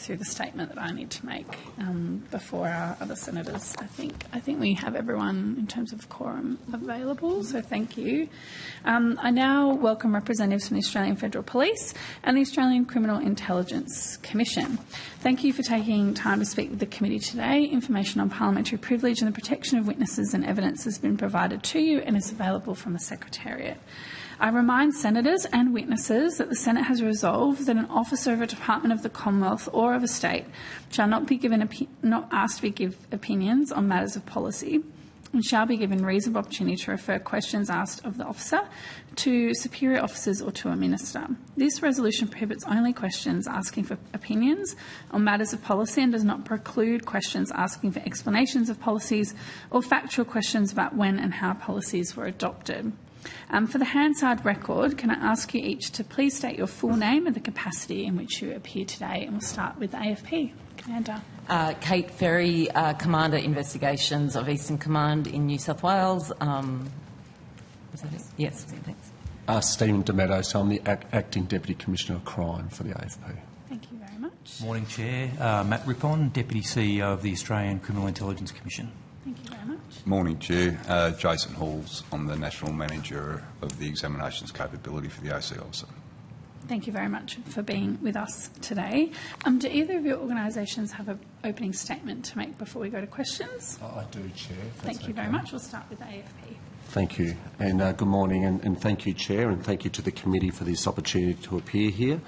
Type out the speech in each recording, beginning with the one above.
through the statement that I need to make before our other senators. I think we have everyone in terms of quorum available, so thank you. I now welcome representatives from the Australian Federal Police and the Australian Criminal Intelligence Commission. Thank you for taking time to speak with the committee today. Information on parliamentary privilege and the protection of witnesses and evidence has been provided to you and is available from the Secretariat. I remind senators and witnesses that the Senate has resolved that an officer of a department of the Commonwealth or of a state shall not asked to give opinions on matters of policy and shall be given reasonable opportunity to refer questions asked of the officer to superior officers or to a minister. This resolution prohibits only questions asking for opinions on matters of policy and does not preclude questions asking for explanations of policies or factual questions about when and how policies were adopted. For the Hansard record, can I ask you each to please state your full name and the capacity in which you appear today? And we'll start with AFP. Commander. Kate Ferry, Commander Investigations of Eastern Command in New South Wales. Was that it? Yes, thanks. Stephen DAMETTO, so I'm the Acting Deputy Commissioner of Crime for the AFP. Thank you very much. Morning, Chair. Matt RIPPON, Deputy CEO of the Australian Criminal Intelligence Commission. Thank you very much. Morning, Chair. Jason Halls. I'm the National Manager of the Examinations Capability for the ACIC. Thank you very much for being with us today. Do either of your organisations have an opening statement to make before we go to questions? I do, Chair. Thank you very much. We'll start with AFP. Thank you. And good morning. And thank you, Chair, and thank you to the committee for this opportunity to appear here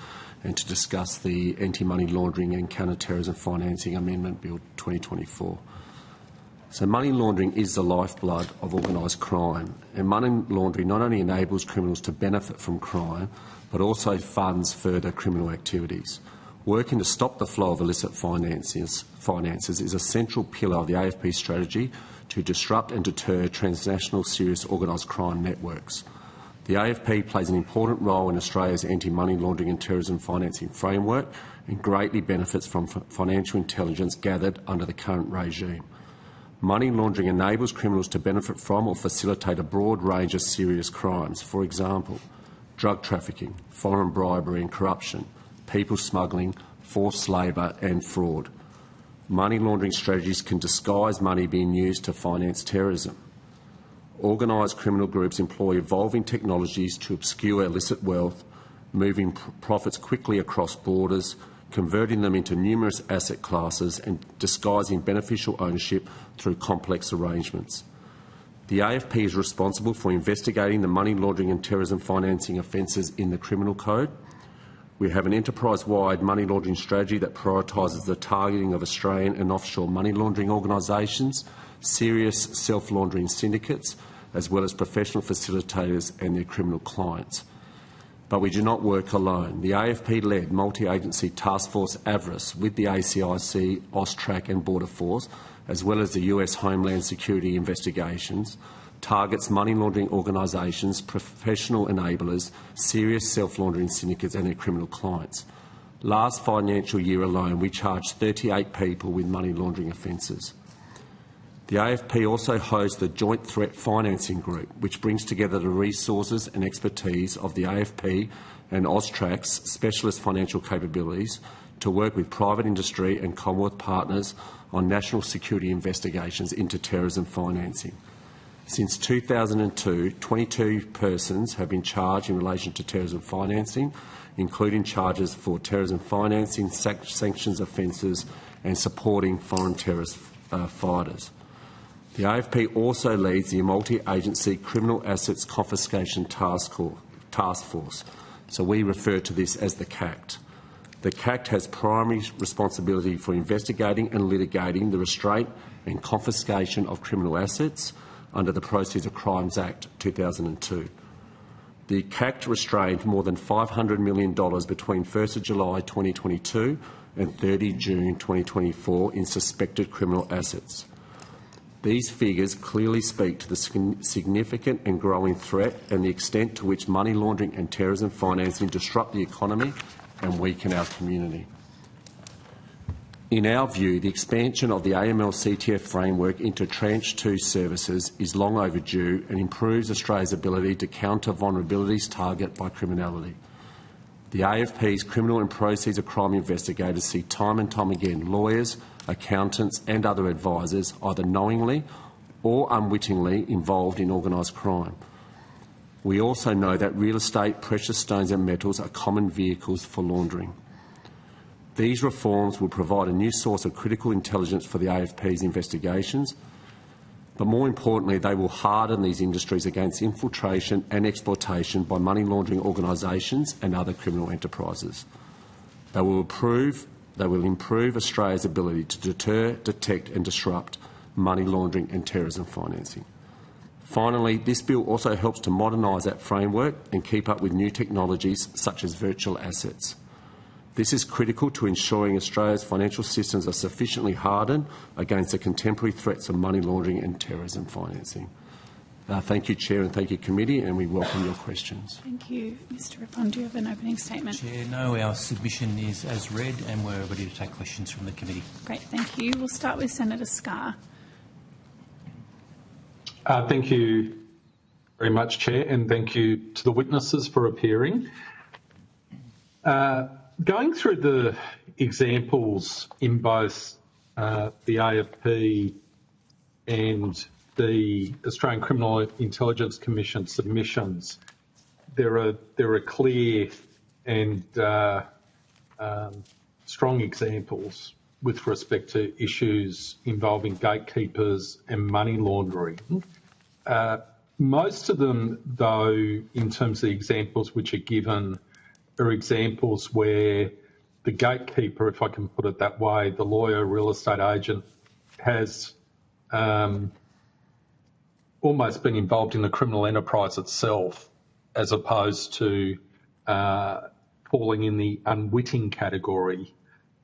and to discuss the Anti-Money Laundering and Counter-Terrorism Financing Amendment Bill 2024. So money laundering is the lifeblood of organised crime, and money laundering not only enables criminals to benefit from crime, but also funds further criminal activities. Working to stop the flow of illicit finances is a central pillar of the AFP strategy to disrupt and deter transnational serious organised crime networks. The AFP plays an important role in Australia's anti-money laundering and terrorism financing framework and greatly benefits from financial intelligence gathered under the current regime. Money laundering enables criminals to benefit from or facilitate a broad range of serious crimes. For example, drug trafficking, foreign bribery and corruption, people smuggling, forced labour and fraud. Money laundering strategies can disguise money being used to finance terrorism. Organised criminal groups employ evolving technologies to obscure illicit wealth, moving profits quickly across borders, converting them into numerous asset classes and disguising beneficial ownership through complex arrangements. The AFP is responsible for investigating the money laundering and terrorism financing offences in the Criminal Code. We have an enterprise-wide money laundering strategy that prioritises the targeting of Australian and offshore money laundering organisations, serious self-laundering syndicates, as well as professional facilitators and their criminal clients. But we do not work alone. The AFP-led multi-agency task force AVRIS with the ACIC, AUSTRAC and Border Force, as well as the US Homeland Security investigations, targets money laundering organisations, professional enablers, serious self-laundering syndicates and their criminal clients. Last financial year alone, we charged 38 people with money laundering offences. The AFP also hosts the Joint Threat Financing Group, which brings together the resources and expertise of the AFP and AUSTRAC's specialist financial capabilities to work with private industry and Commonwealth partners on national security investigations into terrorism financing. Since 2002, 22 persons have been charged in relation to terrorism financing, including charges for terrorism financing, sanctions offences and supporting foreign terrorist fighters. The AFP also leads the multi-agency Criminal Assets Confiscation Task Force, so we refer to this as the CACT. The CACT has primary responsibility for investigating and litigating the restraint and confiscation of criminal assets under the Proceeds of Crimes Act 2002. The CACT restrained more than $500 million between 1st July 2022 and 30 June 2024 in suspected criminal assets. These figures clearly speak to the significant and growing threat and the extent to which money laundering and terrorism financing disrupt the economy and weaken our community. In our view, the expansion of the AML-CTF framework into tranche 2 services is long overdue and improves Australia's ability to counter vulnerabilities targeted by criminality. The AFP's criminal and proceeds of crime investigators see time and time again lawyers, accountants and other advisors either knowingly or unwittingly involved in organised crime. We also know that real estate, precious stones and metals are common vehicles for laundering. These reforms will provide a new source of critical intelligence for the AFP's investigations, but more importantly, they will harden these industries against infiltration and exploitation by money laundering organisations and other criminal enterprises. They will improve Australia's ability to deter, detect and disrupt money laundering and terrorism financing. Finally, this bill also helps to modernise that framework and keep up with new technologies such as virtual assets. This is critical to ensuring Australia's financial systems are sufficiently hardened against the contemporary threats of money laundering and terrorism financing. Thank you, Chair, and thank you, Committee, and we welcome your questions. Thank you. Mr Rippon, do you have an opening statement? Chair, no, our submission is as read and we're ready to take questions from the committee. Great, thank you. We'll start with Senator Scarr. Thank you very much, Chair, and thank you to the witnesses for appearing. Going through the examples in both the AFP and the Australian Criminal Intelligence Commission submissions, there are clear and strong examples with respect to issues involving gatekeepers and money laundering. Most of them, though, in terms of the examples which are given, are examples where the gatekeeper, if I can put it that way, the lawyer, real estate agent, has almost been involved in the criminal enterprise itself, as opposed to falling in the unwitting category.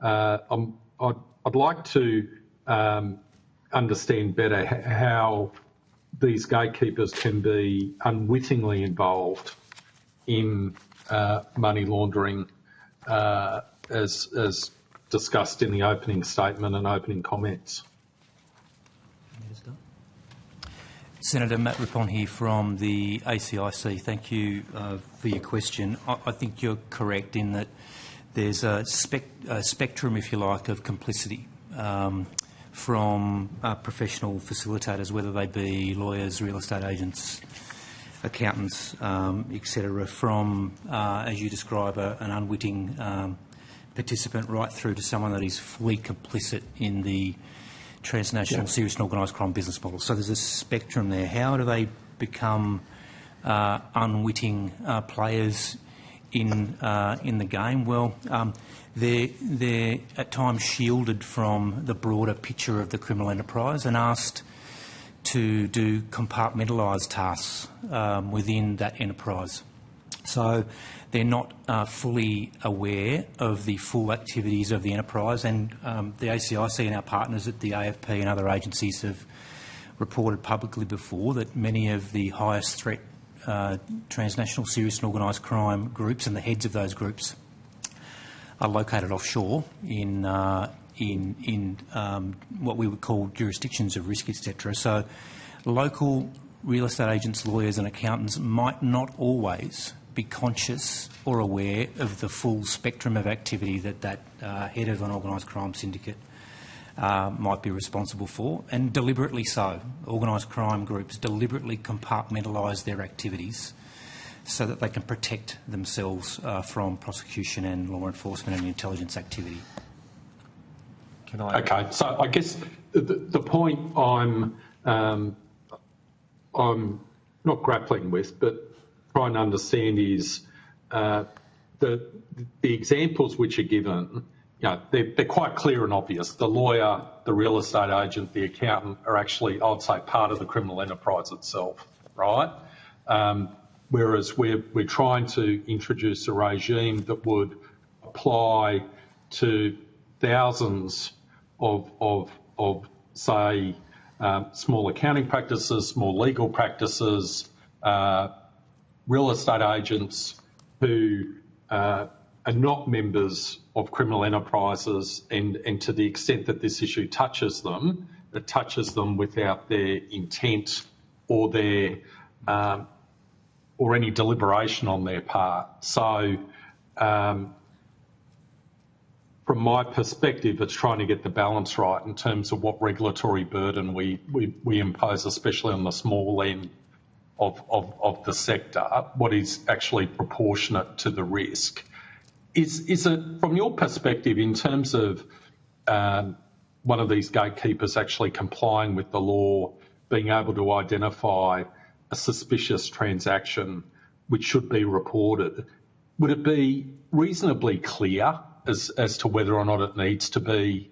I'd like to understand better how these gatekeepers can be unwittingly involved in money laundering, as discussed in the opening statement and opening comments. Senator Matt Rippon here from the ACIC. Thank you for your question. I think you're correct in that there's a spectrum, if you like, of complicity from professional facilitators, whether they be lawyers, real estate agents, accountants, etc., from, as you describe, an unwitting participant right through to someone that is fully complicit in the transnational serious and organised crime business model. So there's a spectrum there. How do they become unwitting players in the game? Well, they're at times shielded from the broader picture of the criminal enterprise and asked to do compartmentalised tasks within that enterprise. So they're not fully aware of the full activities of the enterprise, and the ACIC and our partners at the AFP and other agencies have reported publicly before that many of the highest threat transnational serious and organised crime groups and the heads of those groups are located offshore in what we would call jurisdictions of risk, etc. So local real estate agents, lawyers and accountants might not always be conscious or aware of the full spectrum of activity that head of an organised crime syndicate might be responsible for, and deliberately so. Organised crime groups deliberately compartmentalise their activities so that they can protect themselves from prosecution and law enforcement and intelligence activity. Okay, so I guess the point I'm not grappling with, but trying to understand is the examples which are given. You know, they're quite clear and obvious. The lawyer, the real estate agent, the accountant are actually, I'd say, part of the criminal enterprise itself, right? Whereas we're trying to introduce a regime that would apply to thousands of say, small accounting practices, small legal practices, real estate agents who are not members of criminal enterprises, and to the extent that this issue touches them, it touches them without their intent or their or any deliberation on their part. So from my perspective, it's trying to get the balance right in terms of what regulatory burden we impose, especially on the small end of the sector, what is actually proportionate to the risk. Is it, from your perspective, in terms of one of these gatekeepers actually complying with the law, being able to identify a suspicious transaction which should be reported, would it be reasonably clear as to whether or not it needs to be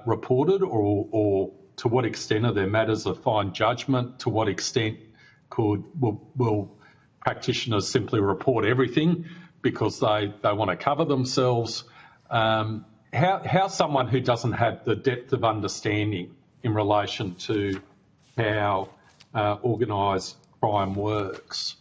reported, or to what extent are there matters of fine judgment? To what extent will practitioners simply report everything because they want to cover themselves? How someone who doesn't have the depth of understanding in relation to how organised crime works,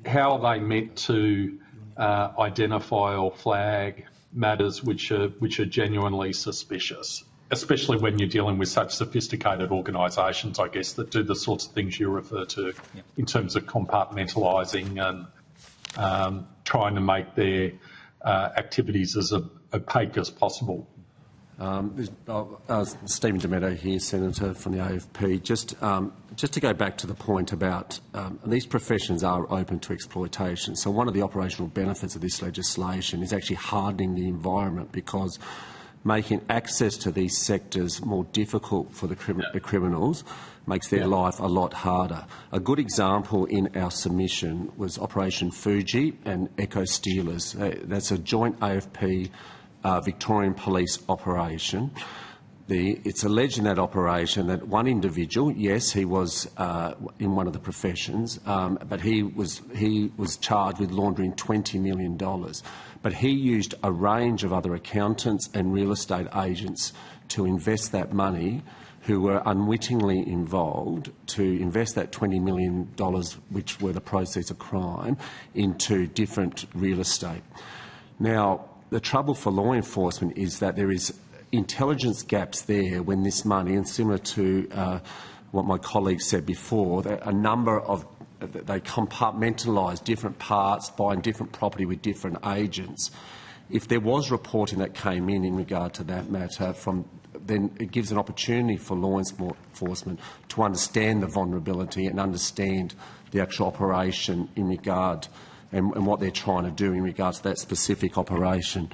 how are they meant to identify or flag matters which are genuinely suspicious, especially when you're dealing with such sophisticated organisations, I guess, that do the sorts of things you refer to in terms of compartmentalising and trying to make their activities as opaque as possible. Stephen DAMETTO here, Senator from the AFP. Just to go back to the point about these professions are open to exploitation. So one of the operational benefits of this legislation is actually hardening the environment, because making access to these sectors more difficult for the criminals makes their life a lot harder. A good example in our submission was Operation Fuji and Echo Stealers. That's a joint AFP Victorian Police operation. It's alleged in that operation that one individual, yes, he was in one of the professions, but he was charged with laundering $20 million. But he used a range of other accountants and real estate agents to invest that money, who were unwittingly involved, to invest that $20 million, which were the proceeds of crime, into different real estate. Now, the trouble for law enforcement is that there is intelligence gaps there when this money, and similar to what my colleague said before, that a number of they compartmentalise different parts, buying different property with different agents. If there was reporting that came in regard to that matter, then it gives an opportunity for law enforcement to understand the vulnerability and understand the actual operation in regard and what they're trying to do in regards to that specific operation.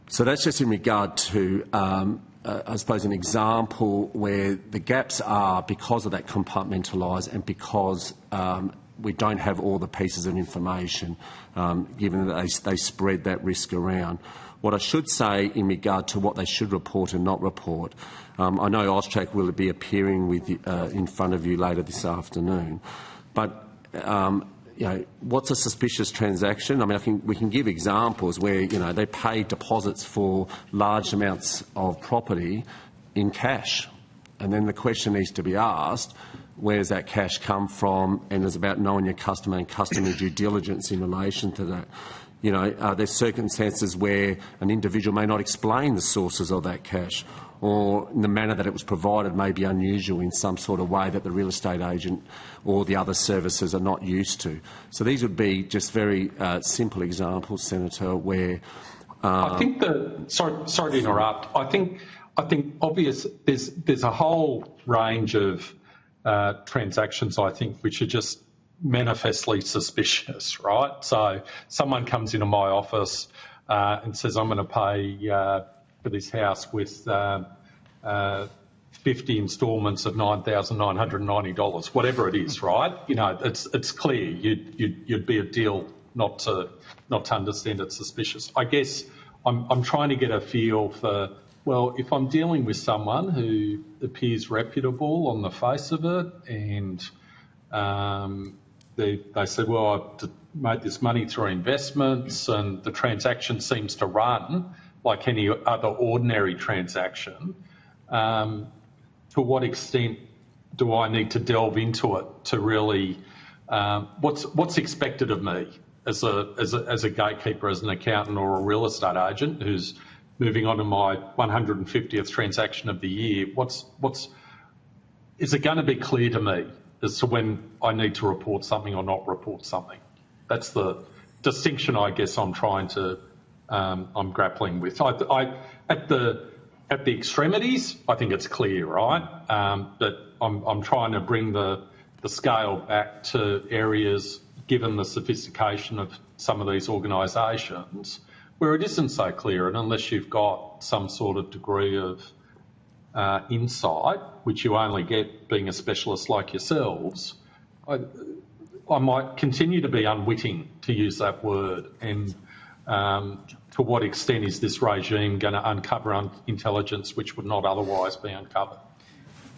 So that's just in regard to, I suppose, an example where the gaps are because of that compartmentalised and because we don't have all the pieces of information, given that they spread that risk around. What I should say in regard to what they should report and not report, I know AUSTRAC will be appearing with in front of you later this afternoon, but what's a suspicious transaction? I mean, we can give examples where they pay deposits for large amounts of property in cash, and then the question needs to be asked: where does that cash come from? And it's about knowing your customer and customer due diligence in relation to that. There's circumstances where an individual may not explain the sources of that cash, or the manner that it was provided may be unusual in some sort of way that the real estate agent or the other services are not used to. So these would be just very simple examples, Senator, where... I think sorry to interrupt. I think obvious there's a whole range of transactions, I think, which are just manifestly suspicious, right? So someone comes into my office and says, I'm going to pay for this house with 50 instalments of $9,990, whatever it is, right? It's clear you'd be a deal not to understand it's suspicious. I guess I'm trying to get a feel for, well, if I'm dealing with someone who appears reputable on the face of it, and they said, well, I made this money through investments and the transaction seems to run like any other ordinary transaction, to what extent do I need to delve into it to really what's expected of me as a gatekeeper, as an accountant or a real estate agent who's moving on to my 150th transaction of the year? Is it going to be clear to me as to when I need to report something or not report something? That's the distinction, I guess, I'm grappling with. At the extremities, I think it's clear, right? But I'm trying to bring the scale back to areas, given the sophistication of some of these organisations, where it isn't so clear, and unless you've got some sort of degree of insight, which you only get being a specialist like yourselves, I might continue to be unwitting, to use that word, and to what extent is this regime going to uncover intelligence which would not otherwise be uncovered?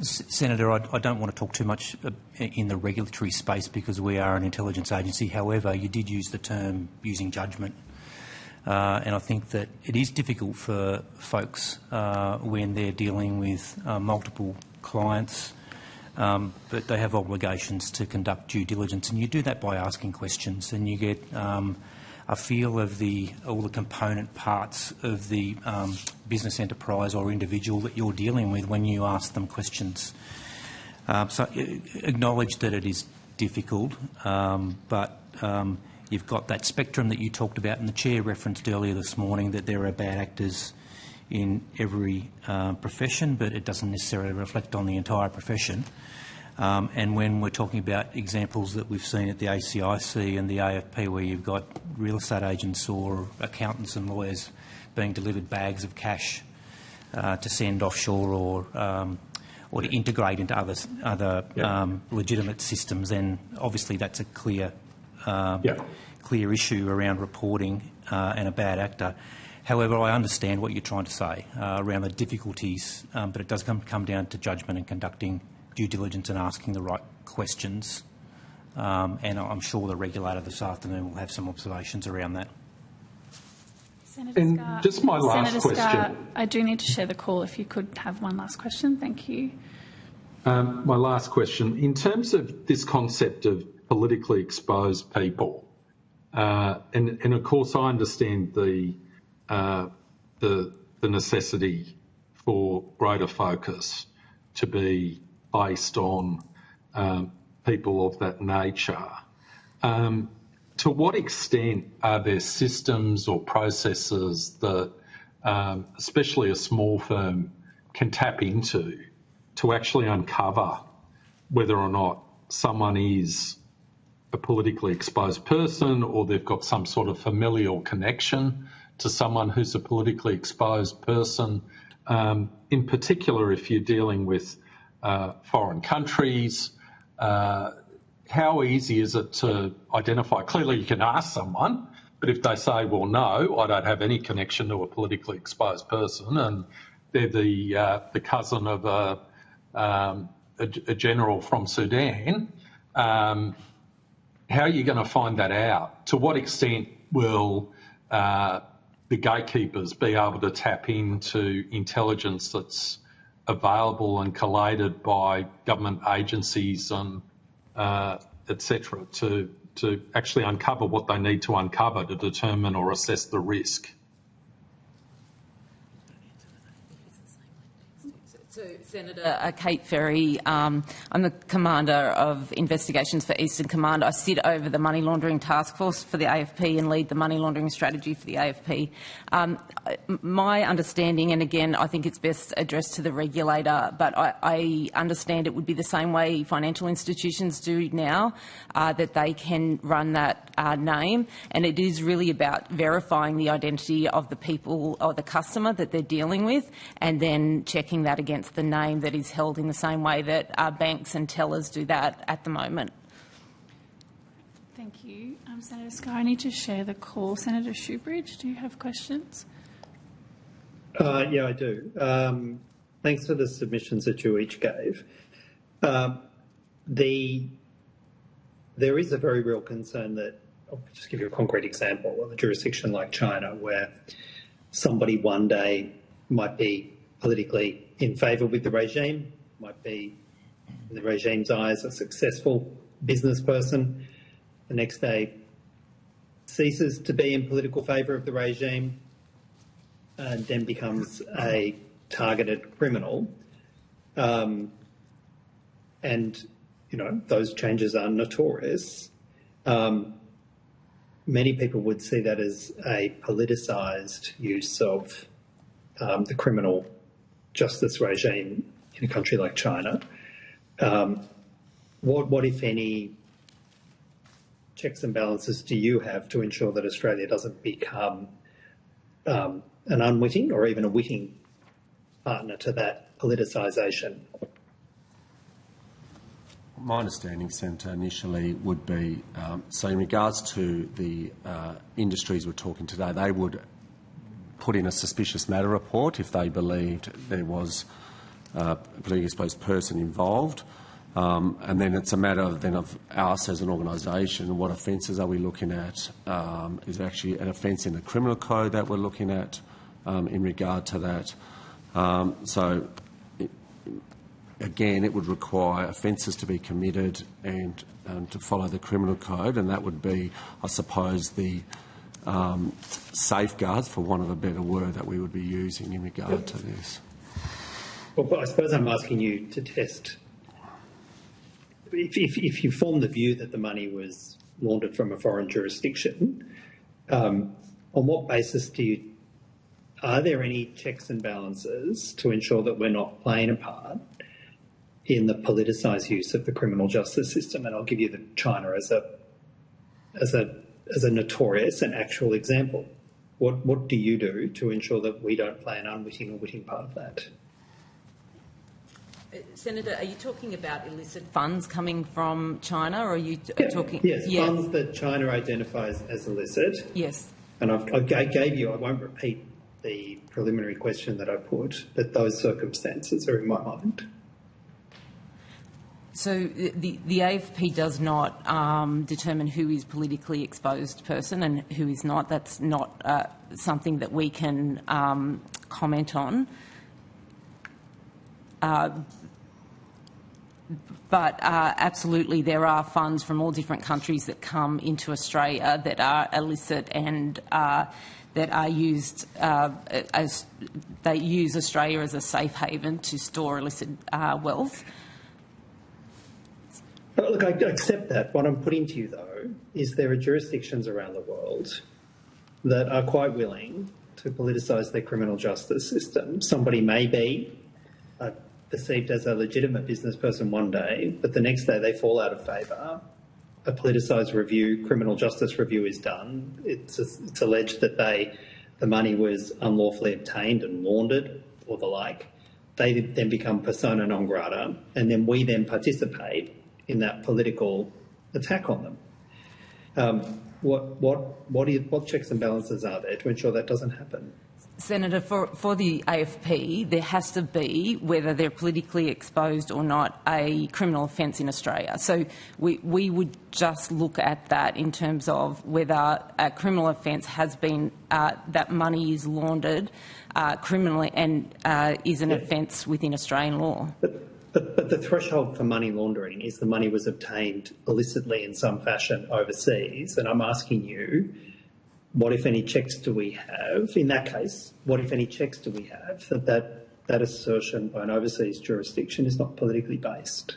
Senator, I don't want to talk too much in the regulatory space because we are an intelligence agency. However, you did use the term using judgment. And I think that it is difficult for folks when they're dealing with multiple clients, but they have obligations to conduct due diligence, and you do that by asking questions, and you get a feel of all the component parts of the business enterprise or individual that you're dealing with when you ask them questions. So acknowledge that it is difficult, but you've got that spectrum that you talked about, and the Chair referenced earlier this morning that there are bad actors in every profession, but it doesn't necessarily reflect on the entire profession. And when we're talking about examples that we've seen at the ACIC and the AFP, where you've got real estate agents or accountants and lawyers being delivered bags of cash to send offshore or to integrate into other legitimate systems, then obviously that's a clear issue around reporting and a bad actor. However, I understand what you're trying to say around the difficulties, but it does come down to judgment and conducting due diligence and asking the right questions. And I'm sure the regulator this afternoon will have some observations around that. Senator Scott, just my last question. Scott, I do need to share the call. If you could have one last question. Thank you. My last question. In terms of this concept of politically exposed people, and of course I understand the necessity for greater focus to be based on people of that nature. To what extent are there systems or processes that, especially a small firm, can tap into to actually uncover whether or not someone is a politically exposed person or they've got some sort of familial connection to someone who's a politically exposed person? In particular, if you're dealing with foreign countries, how easy is it to identify? Clearly you can ask someone, but if they say, well, no, I don't have any connection to a politically exposed person, and they're the cousin of a general from Sudan, how are you going to find that out? To what extent will the gatekeepers be able to tap into intelligence that's available and collated by government agencies and etc. to actually uncover what they need to uncover to determine or assess the risk? So, Senator Kate Ferry, I'm the Commander of Investigations for Eastern Command. I sit over the Money Laundering Task Force for the AFP and lead the Money Laundering Strategy for the AFP. My understanding, and again I think it's best addressed to the regulator, but I understand it would be the same way financial institutions do now, that they can run that name, and it is really about verifying the identity of the people or the customer that they're dealing with, and then checking that against the name that is held in the same way that banks and tellers do that at the moment. Thank you. Senator Scott, I need to share the call. Senator Shoebridge, do you have questions? Yeah, I do. Thanks for the submissions that you each gave. There is a very real concern that, I'll just give you a concrete example of a jurisdiction like China, where somebody one day might be politically in favour with the regime, might be, in the regime's eyes, a successful business person. The next day ceases to be in political favour of the regime and then becomes a targeted criminal. And, you know, those changes are notorious. many people would see that as a politicised use of the criminal justice regime in a country like China. What, if any, checks and balances do you have to ensure that Australia doesn't become an unwitting or even a witting partner to that politicisation? My understanding, Senator, initially would be, so in regards to the industries we're talking today, they would put in a suspicious matter report if they believed there was a politically exposed person involved. And then it's a matter of us as an organisation, what offences are we looking at? Is there actually an offence in the criminal code that we're looking at in regard to that? Again, it would require offences to be committed and to follow the criminal code, and that would be, I suppose, the safeguards, for want of a better word, that we would be using in regard to this. Well, I suppose I'm asking you to test, if you form the view that the money was laundered from a foreign jurisdiction, on what basis are there any checks and balances to ensure that we're not playing a part in the politicised use of the criminal justice system? And I'll give you the China as a notorious and actual example. What do you do to ensure that we don't play an unwitting or witting part of that? Senator, are you talking about illicit funds coming from China, or are you talking... Yes, funds that China identifies as illicit. Yes. And I gave you, I won't repeat the preliminary question that I put, but those circumstances are in my mind. So the AFP does not determine who is politically exposed person and who is not. That's not something that we can comment on. But absolutely, there are funds from all different countries that come into Australia that are illicit and that are used as they use Australia as a safe haven to store illicit wealth. Look, I accept that. What I'm putting to you, though, is there are jurisdictions around the world that are quite willing to politicise their criminal justice system. Somebody may be perceived as a legitimate business person one day, but the next day they fall out of favour. A politicised review, criminal justice review is done. It's alleged that the money was unlawfully obtained and laundered or the like. They then become persona non grata, and then we then participate in that political attack on them. What checks and balances are there to ensure that doesn't happen? Senator, for the AFP, there has to be, whether they're politically exposed or not, a criminal offence in Australia. So we would just look at that in terms of whether a criminal offence has been, that money is laundered criminally and is an offence within Australian law. But the threshold for money laundering is the money was obtained illicitly in some fashion overseas, and I'm asking you, what, if any, checks do we have? In that case, what, if any, checks do we have that assertion by an overseas jurisdiction is not politically based?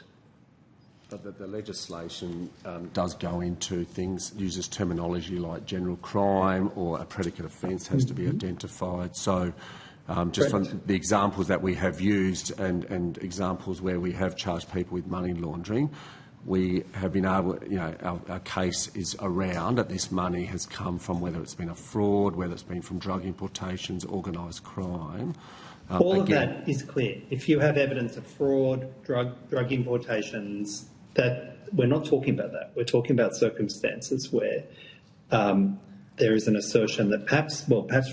But the legislation does go into things, uses terminology like general crime or a predicate offence has to be identified. So just from the examples that we have used and examples where we have charged people with money laundering, we have been able, our case is around that this money has come from, whether it's been a fraud, whether it's been from drug importations, organised crime. All of that is clear. If you have evidence of fraud, drug importations, that we're not talking about that. We're talking about circumstances where there is an assertion that perhaps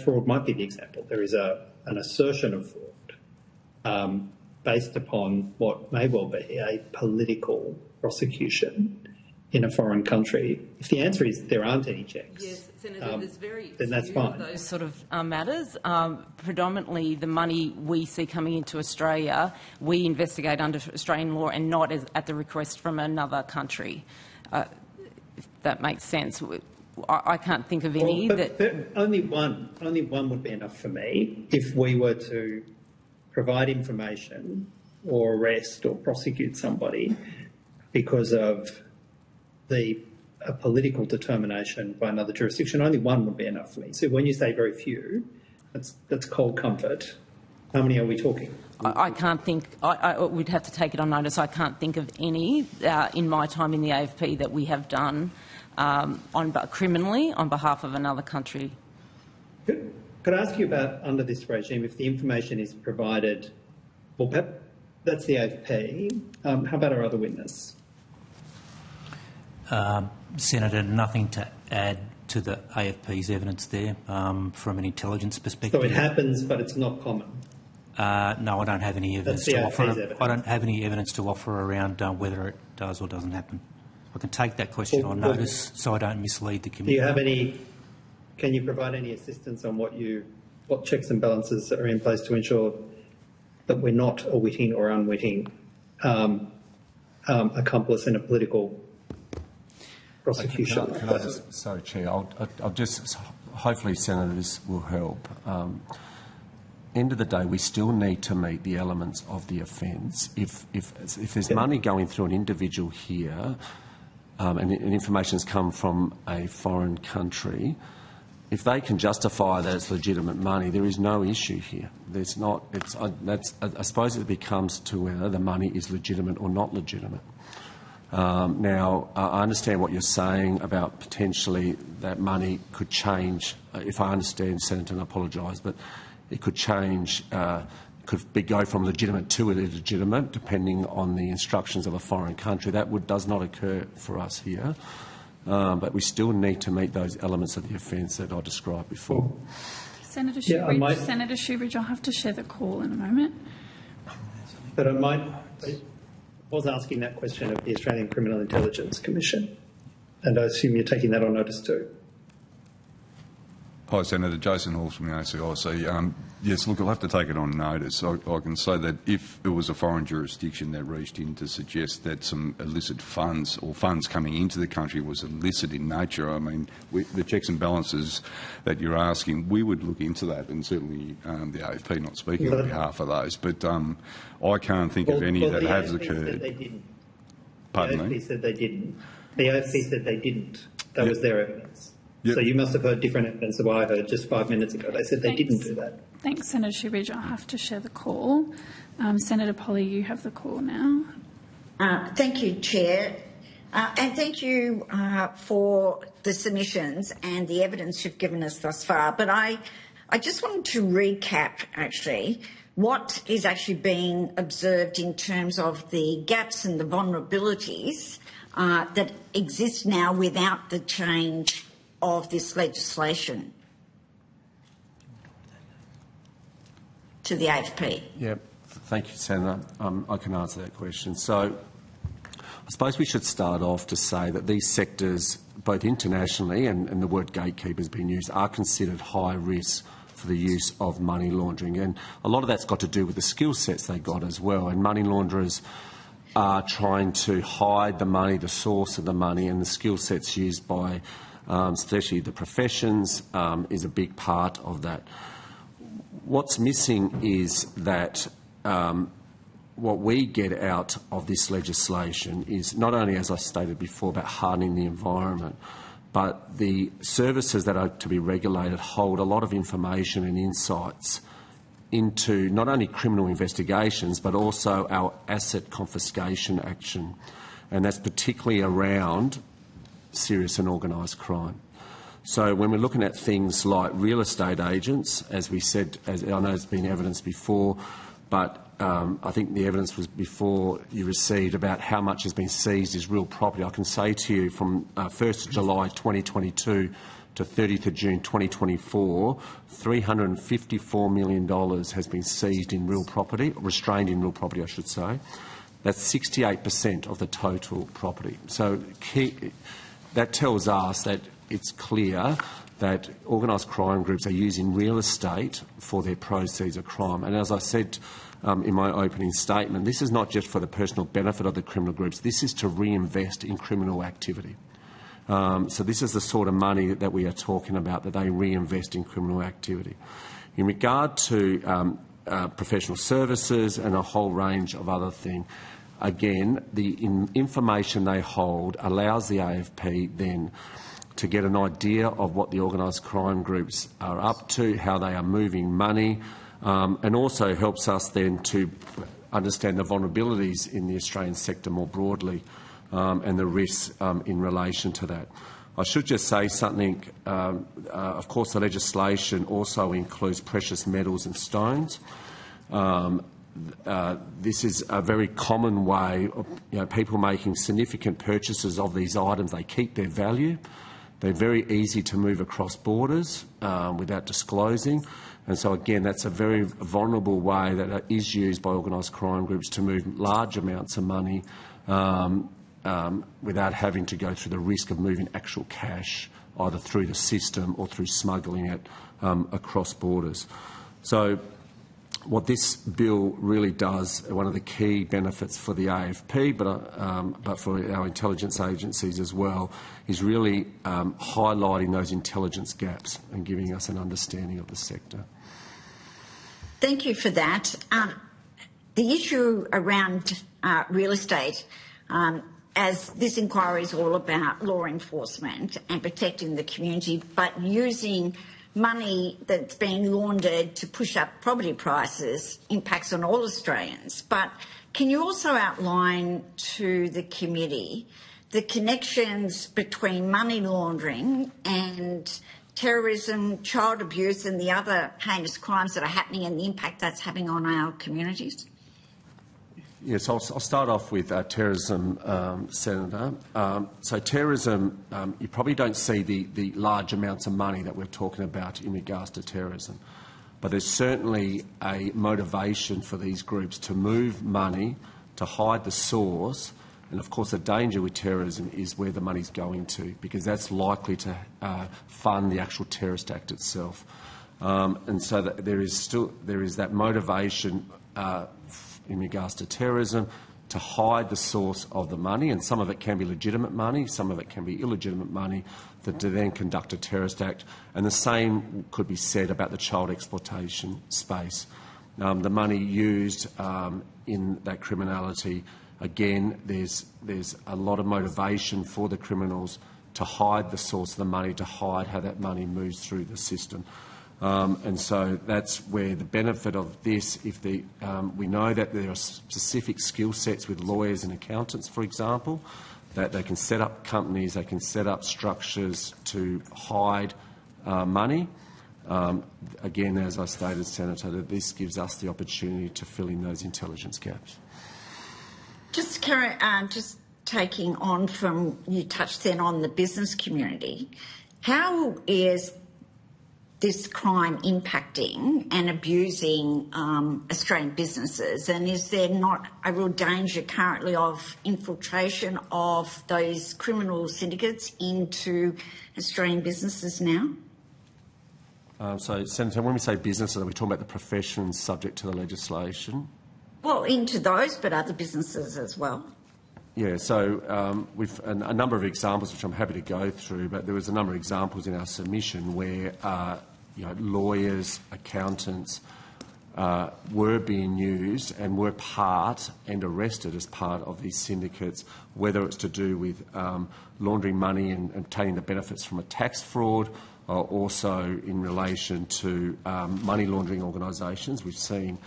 fraud might be the example. There is an assertion of fraud based upon what may well be a political prosecution in a foreign country. If the answer is there aren't any checks, yes, Senator, there's very then that's few fine. of those sort of matters. Predominantly, the money we see coming into Australia, we investigate under Australian law and not at the request from another country. If that makes sense. I can't think of any only one would be enough for me if we were to provide information or arrest or prosecute somebody because of the a political determination by another jurisdiction, only one would be enough for me. So when you say very few, that's cold comfort. How many are we talking? I can't think. I would have to take it on notice. I can't think of any in my time in the AFP that we have done criminally on behalf of another country. Could I ask you about, under this regime, if the information is provided, well, that's the AFP. How about our other witness? Senator, nothing to add to the AFP's evidence there from an intelligence perspective. So it happens, but it's not common? No, I don't have any evidence to offer. I don't have any evidence to offer around whether it does or doesn't happen. I can take that question on notice so I don't mislead the committee. Do you have any? Can you provide any assistance on what checks and balances are in place to ensure that we're not a witting or unwitting accomplice in a political prosecution? Sorry, Chair. I'll just hopefully, Senator, this will help. End of the day, we still need to meet the elements of the offence. If there's money going through an individual here, and information has come from a foreign country, if they can justify that it's legitimate money, there is no issue here. There's not. I suppose it becomes to whether the money is legitimate or not legitimate. Now, I understand what you're saying about potentially that money could change. If I understand, Senator, and I apologise, but it could change, go from legitimate to illegitimate, depending on the instructions of a foreign country. That does not occur for us here, but we still need to meet those elements of the offence that I described before. Senator Shoebridge, I'll have to share the call in a moment. But I was asking that question of the Australian Criminal Intelligence Commission, and I assume you're taking that on notice too. Hi, Senator. Jason Halls from the ACIC. Yes, look, I'll have to take it on notice. I can say that if it was a foreign jurisdiction that reached in to suggest that some illicit funds or funds coming into the country was illicit in nature, I mean, the checks and balances that you're asking, we would look into that, and certainly the AFP, not speaking on behalf of those, but I can't think of any that has occurred. They didn't. Pardon me? The AFP said they didn't. The AFP said they didn't. That was their evidence. Yep. So you must have heard different evidence than what I heard just 5 minutes ago. They said they didn't do that. Thanks, Senator Shoebridge. I'll have to share the call. Senator Polly, you have the call now. Thank you, Chair. And thank you for the submissions and the evidence you've given us thus far. But I just wanted to recap, actually, what is actually being observed in terms of the gaps and the vulnerabilities that exist now without the change of this legislation to the AFP. Yeah, thank you, Senator. I can answer that question. So I suppose we should start off to say that these sectors, both internationally and the word gatekeeper has been used, are considered high risk for the use of money laundering. And a lot of that's got to do with the skill sets they got as well. And money launderers are trying to hide the money, the source of the money, and the skill sets used by especially the professions, is a big part of that. What's missing is that what we get out of this legislation is not only, as I stated before, about hardening the environment, but the services that are to be regulated hold a lot of information and insights into not only criminal investigations but also our asset confiscation action, and that's particularly around serious and organised crime. So when we're looking at things like real estate agents, as we said, as I know there's been evidence before, but I think the evidence was before you received about how much has been seized as real property. I can say to you from 1st of July 2022 to 30th of June 2024, $354 million has been seized in real property, restrained in real property, I should say. That's 68% of the total property. So that tells us that it's clear that organised crime groups are using real estate for their proceeds of crime. And as I said in my opening statement, this is not just for the personal benefit of the criminal groups. This is to reinvest in criminal activity. So this is the sort of money that we are talking about, that they reinvest in criminal activity. In regard to professional services and a whole range of other things, again, the information they hold allows the AFP then to get an idea of what the organised crime groups are up to, how they are moving money, and also helps us then to understand the vulnerabilities in the Australian sector more broadly and the risks in relation to that. I should just say something. Of course, the legislation also includes precious metals and stones. This is a very common way of people making significant purchases of these items. They keep their value. They're very easy to move across borders without disclosing. And so, again, that's a very vulnerable way that is used by organised crime groups to move large amounts of money without having to go through the risk of moving actual cash either through the system or through smuggling it across borders. So what this bill really does, one of the key benefits for the AFP, but for our intelligence agencies as well, is really highlighting those intelligence gaps and giving us an understanding of the sector. Thank you for that. The issue around real estate, as this inquiry is all about law enforcement and protecting the community, but using money that's being laundered to push up property prices impacts on all Australians. But can you also outline to the committee the connections between money laundering and terrorism, child abuse and the other heinous crimes that are happening and the impact that's having on our communities? Yes, I'll start off with terrorism, Senator. So terrorism, you probably don't see the large amounts of money that we're talking about in regards to terrorism. But there's certainly a motivation for these groups to move money, to hide the source. And, of course, the danger with terrorism is where the money's going to, because that's likely to fund the actual terrorist act itself. And so that there is that motivation in regards to terrorism to hide the source of the money, and some of it can be legitimate money, some of it can be illegitimate money, that to then conduct a terrorist act. And the same could be said about the child exploitation space. The money used in that criminality, again, there's a lot of motivation for the criminals to hide the source of the money, to hide how that money moves through the system. And so that's where the benefit of this, if we know that there are specific skill sets with lawyers and accountants, for example, that they can set up companies, they can set up structures to hide money. Again, as I stated, Senator, that this gives us the opportunity to fill in those intelligence gaps. Just taking on from, you touched then on the business community, how is this crime impacting and abusing Australian businesses, and is there not a real danger currently of infiltration of those criminal syndicates into Australian businesses now? So, Senator, when we say businesses, are we talking about the professions subject to the legislation? Well, into those, but other businesses as well. Yeah, so we've a number of examples which I'm happy to go through, but there was a number of examples in our submission where lawyers, accountants were being used and were part and arrested as part of these syndicates, whether it's to do with laundering money and obtaining the benefits from a tax fraud, or also in relation to money laundering organisations. We've seen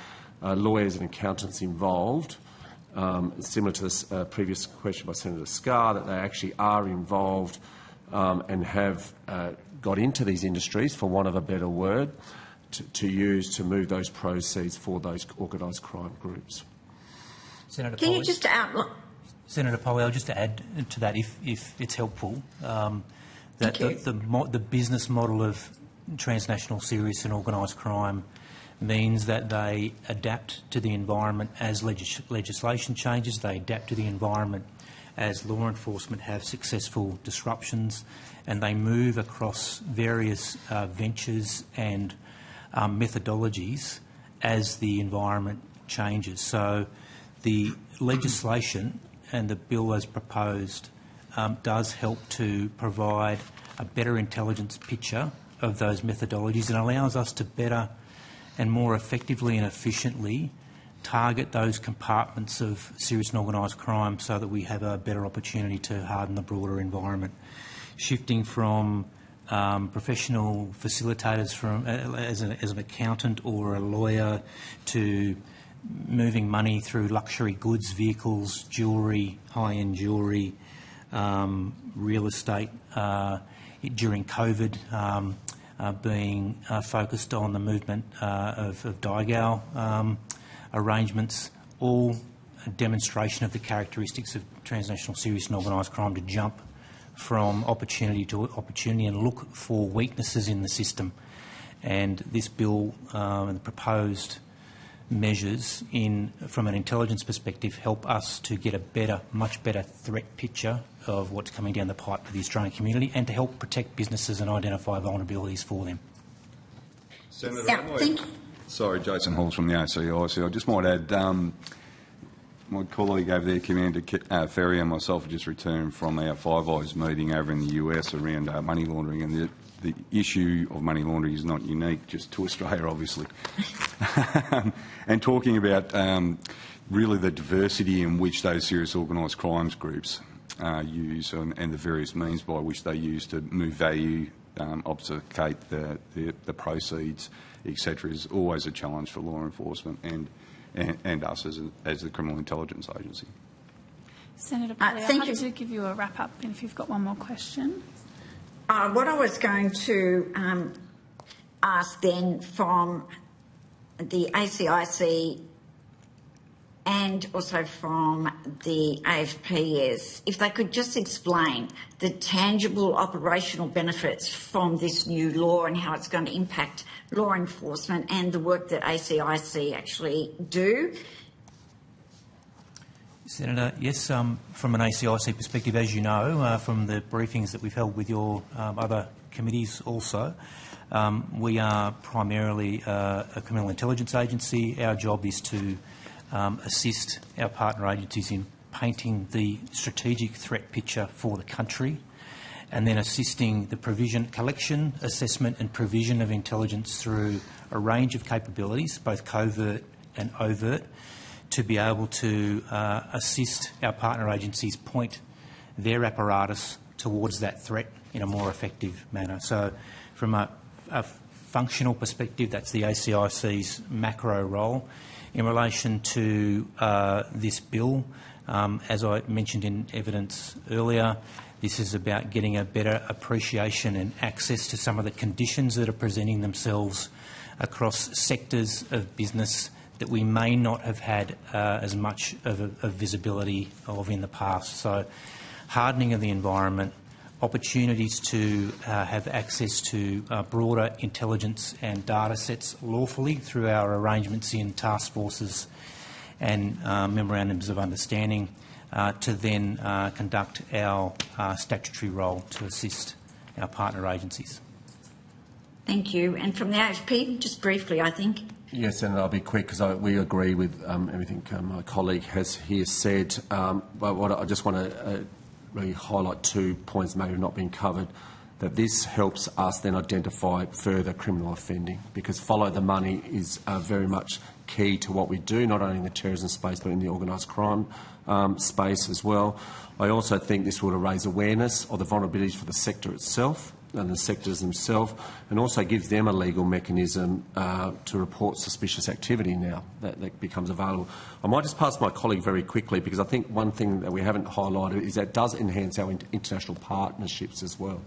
lawyers and accountants involved. Similar to this previous question by Senator Scarr, that they actually are involved and have got into these industries, for want of a better word, to use to move those proceeds for those organised crime groups. Senator Can you just outline? Senator Polly, I'll just add to that, if it's helpful, that the business model of transnational serious and organised crime means that they adapt to the environment as legislation changes, they adapt to the environment as law enforcement have successful disruptions, and they move across various ventures and methodologies as the environment changes. So the legislation and the bill as proposed does help to provide a better intelligence picture of those methodologies and allows us to better and more effectively and efficiently target those compartments of serious and organised crime so that we have a better opportunity to harden the broader environment. Shifting from professional facilitators as an accountant or a lawyer to moving money through luxury goods, vehicles, jewellery, high-end jewellery, real estate during COVID, being focused on the movement of Daigao arrangements, all a demonstration of the characteristics of transnational serious and organised crime to jump from opportunity to opportunity and look for weaknesses in the system. And this bill and the proposed measures from an intelligence perspective help us to get a much better threat picture of what's coming down the pipe for the Australian community and to help protect businesses and identify vulnerabilities for them. Senator, sorry, Jason Halls from the ACIC. I just might add, my colleague over there, Commander FERRY, and myself have just returned from our Five Eyes meeting over in the US around money laundering, and the issue of money laundering is not unique just to Australia, obviously. And talking about really the diversity in which those serious organised crimes groups use and the various means by which they use to move value, obfuscate the proceeds, etc., is always a challenge for law enforcement and us as the Criminal Intelligence Agency. Senator Polly, I'll have to give you a wrap-up if you've got one more question. What I was going to ask then from the ACIC and also from the AFP is if they could just explain the tangible operational benefits from this new law and how it's going to impact law enforcement and the work that ACIC actually do. Senator, yes, from an ACIC perspective, as you know, from the briefings that we've held with your other committees also, we are primarily a criminal intelligence agency. Our job is to assist our partner agencies in painting the strategic threat picture for the country and then assisting the collection, assessment and provision of intelligence through a range of capabilities, both covert and overt, to be able to assist our partner agencies point their apparatus towards that threat in a more effective manner. So from a functional perspective, that's the ACIC's macro role. In relation to this bill, as I mentioned in evidence earlier, this is about getting a better appreciation and access to some of the conditions that are presenting themselves across sectors of business that we may not have had as much of visibility of in the past. So hardening of the environment, opportunities to have access to broader intelligence and data sets lawfully through our arrangements in task forces and memorandums of understanding to then conduct our statutory role to assist our partner agencies. Thank you. And from the AFP, just briefly, I think. Yes, and I'll be quick because we agree with everything my colleague has here said. But what I just want to really highlight 2 points maybe not being covered, that this helps us then identify further criminal offending because follow the money is very much key to what we do, not only in the terrorism space but in the organised crime space as well. I also think this will raise awareness of the vulnerabilities for the sector itself and the sectors themselves, and also gives them a legal mechanism to report suspicious activity now that becomes available. I might just pass my colleague very quickly because I think one thing that we haven't highlighted is that it does enhance our international partnerships as well.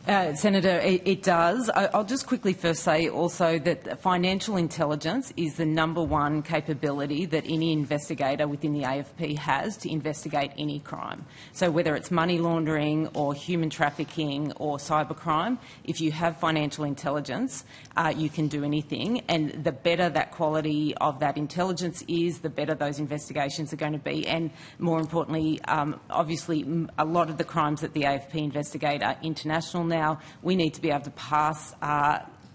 Senator, it does. I'll just quickly first say also that financial intelligence is the #1 capability that any investigator within the AFP has to investigate any crime. So whether it's money laundering or human trafficking or cybercrime, if you have financial intelligence, you can do anything. And the better that quality of that intelligence is, the better those investigations are going to be. And more importantly, obviously, a lot of the crimes that the AFP investigate are international now. We need to be able to pass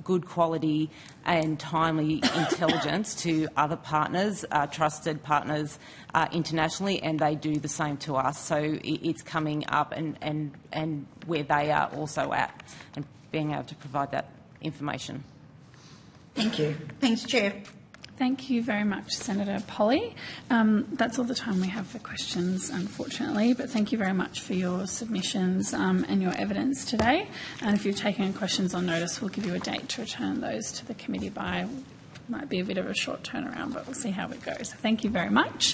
good quality and timely intelligence to other partners, trusted partners internationally, and they do the same to us. So it's coming up and where they are also at and being able to provide that information. Thank you. Thanks, Chair. Thank you very much, Senator Polly. That's all the time we have for questions, unfortunately, but thank you very much for your submissions and your evidence today. And if you've taken questions on notice, we'll give you a date to return those to the committee by. Might be a bit of a short turnaround, but we'll see how it goes. So thank you very much.